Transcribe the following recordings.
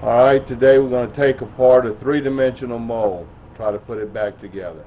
Alright, today we're going to take apart a three-dimensional mold, try to put it back together.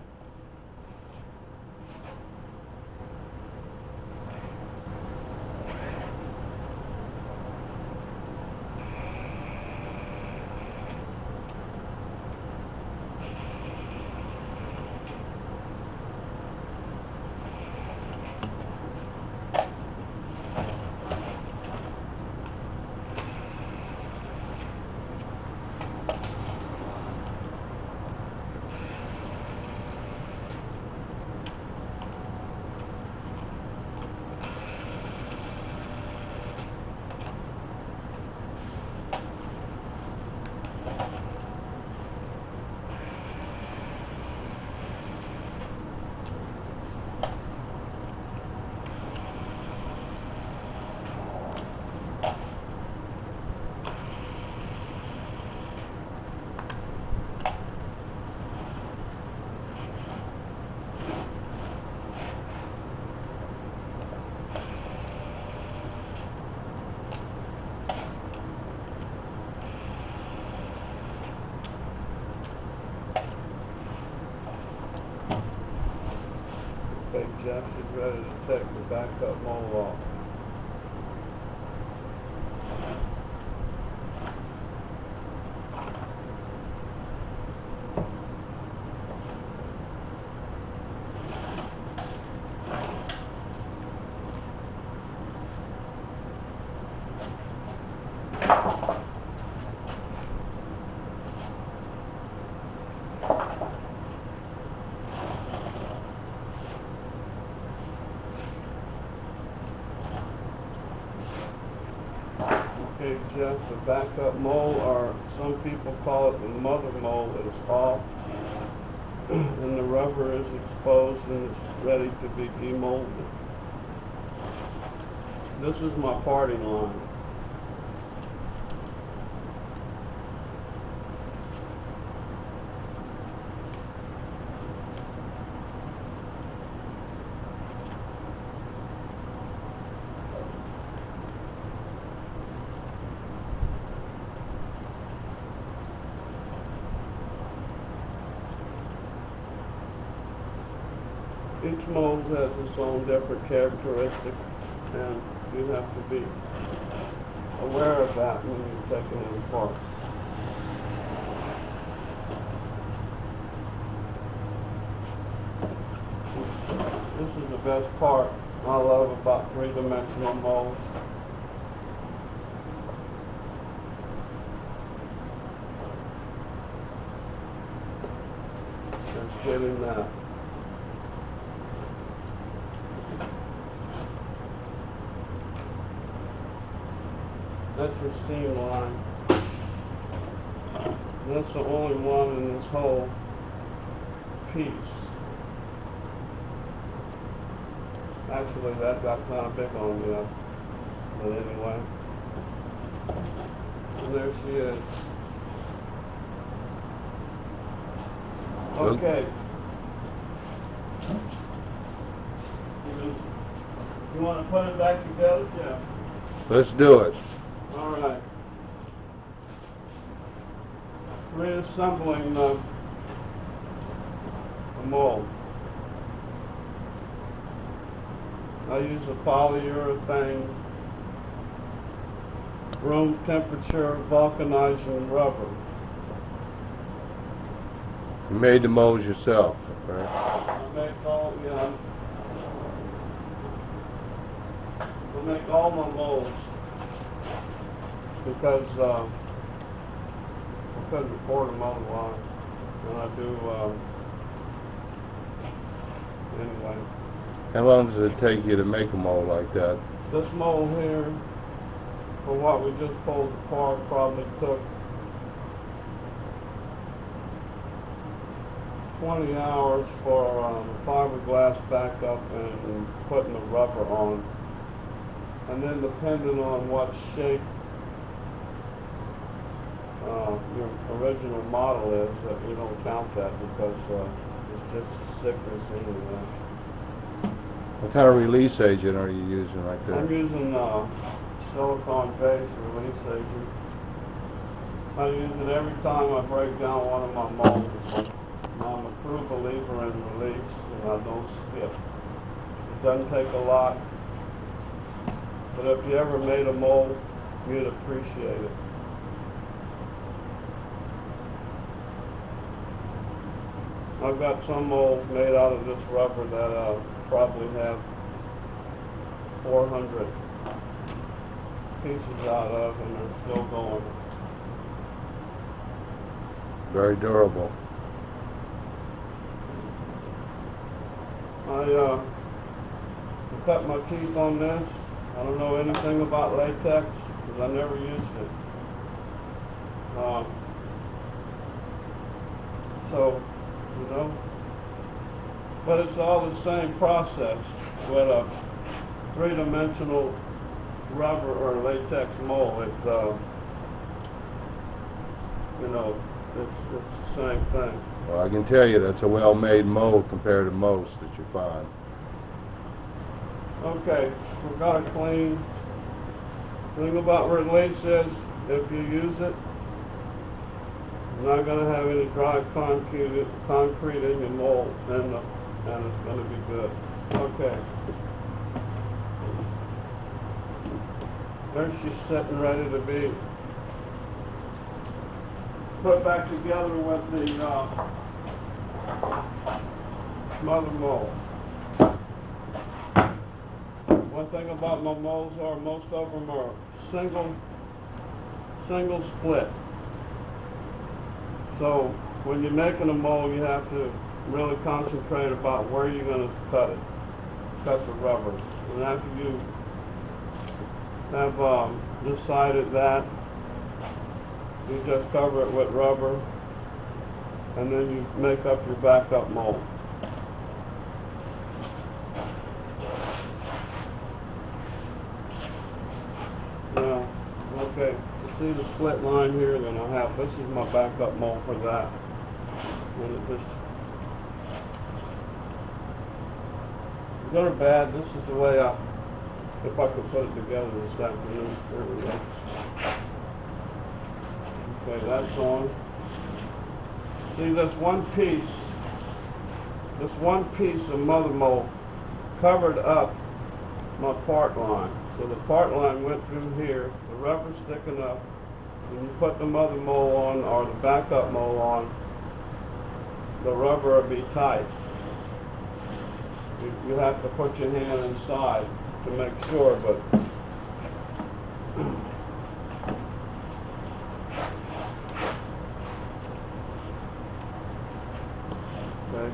Okay, Jeff is ready to take the backup mold off. Okay, Jeff, the backup mold, or some people call it the mother mold, is off, and the rubber is exposed and it's ready to be demolded. This is my parting line. Each mold has its own different characteristic, and you have to be aware of that when you're taking it apart. This is the best part I love about three-dimensional molds. Just getting that. That's your seam line. That's the only one in this whole piece. Actually, that got kind of big on me, but anyway. And there she is. Okay. You want to put it back together, Jeff? Let's do it. All right. Reassembling the mold. I use a polyurethane, room temperature vulcanizing rubber. You made the molds yourself, right? I make all, yeah. I make all my molds because I couldn't afford them otherwise, and I do anyway. How long does it take you to make a mold like that? This mold here, for what we just pulled apart, probably took 20 hours for the fiberglass backup and putting the rubber on. And then depending on what shape your original model is, that we don't count that because it's just a thickness anyway. What kind of release agent are you using like that? I'm using silicone-based release agent. I use it every time I break down one of my molds. I'm a true believer in release, and I don't skip. It doesn't take a lot, but if you ever made a mold, you'd appreciate it. I've got some molds made out of this rubber that probably have 400 pieces out of, and they're still going. Very durable. I cut my teeth on this. I don't know anything about latex because I never used it. So, you know, but it's all the same process with a three-dimensional rubber or latex mold. It's you know, it's the same thing. Well, I can tell you that's a well-made mold compared to most that you find. Okay, we've got to clean. The thing about release is, if you use it, you're not going to have any dry concrete in your mold, and it's going to be good. Okay. There she's sitting ready to be put back together with the mother mold. One thing about my molds are most of them are single split. So when you're making a mold, you have to really concentrate about where you're going to cut the rubber. And after you have decided that, you just cover it with rubber, and then you make up your backup mold. Now, okay, you see the split line here? Then I have, this is my backup mold for that. And it just, good or bad, this is the way if I could put it together this afternoon. There we go. Okay, that's on. See, this one piece of mother mold covered up my part line. So the part line went through here, the rubber's sticking up. When you put the mother mold on or the backup mold on, the rubber will be tight. You have to put your hand inside to make sure, but okay.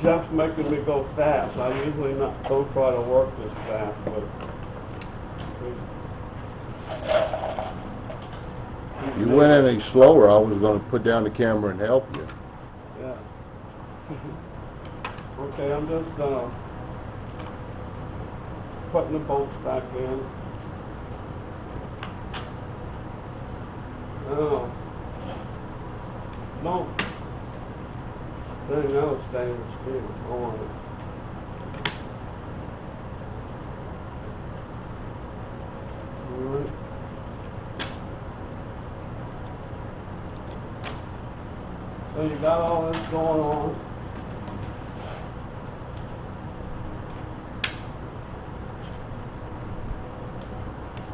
Jeff's making me go fast. I usually don't try to work this fast, but If you went any slower, I was going to put down the camera and help you. yeah. Okay, I'm just putting the bolts back in. Oh. No. Dang, that was stainless steel. I want it. Alright. So you got all this going on.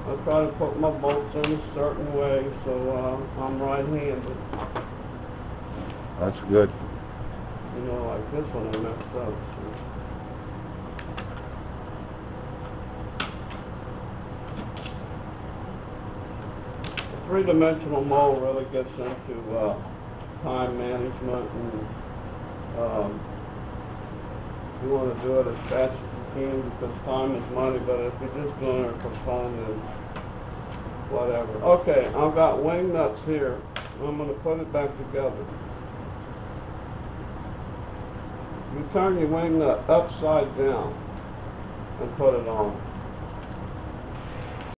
I try to put my bolts in a certain way, so I'm right-handed. That's good. You know, like this one I messed up. So. The three-dimensional mold really gets into time management, and you want to do it as fast as you can because time is money, but if you're just doing it for fun, then whatever. Okay, I've got wing nuts here. I'm going to put it back together. You turn your wing nut upside down and put it on.